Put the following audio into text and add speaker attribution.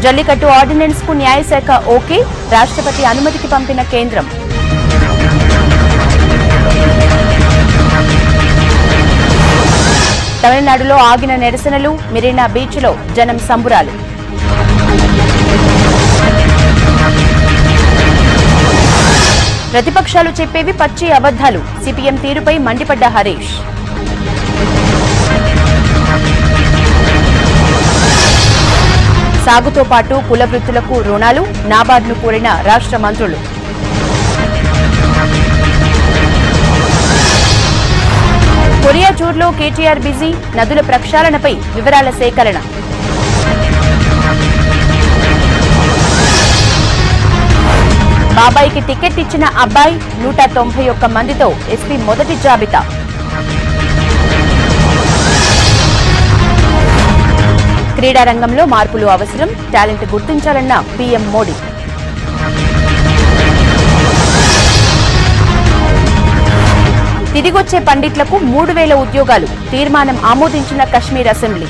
Speaker 1: Jallikattu ordinance కు న్యాయశాఖ okay, రాష్ట్రపతి అనుమతికి పంపిన కేంద్రం. తమిళనాడులో ఆగిన నిరసనలు, మెరీనా బీచ్ లో జనం సంబురాలు. ప్రతిపక్షాలు చెప్పేవి పచ్చి అబద్ధాలు, సిపిఎం తీరుపై మండిపడ్డ హరీష్. సాగుతో పాటు కుల వృత్తులకు రుణాలు, నాబార్డును కోరిన రాష్ట్ర మంత్రులు. కొరియా టూర్లో కేటీఆర్ బిజీ, నదుల ప్రక్షాళనపై వివరాల సేకరణ. బాబాయికి టికెట్ ఇచ్చిన అబ్బాయి 191 మందితో ఎస్పీ మొదటి జాబితా. క్రీడారంగంలో మార్పులు అవసరం, టాలెంట్ గుర్తించాలన్న పీఎం మోడీ. తిరిగొచ్చే పండిట్లకు 3000 ఉద్యోగాలు, తీర్మానం ఆమోదించిన కశ్మీర్ అసెంబ్లీ.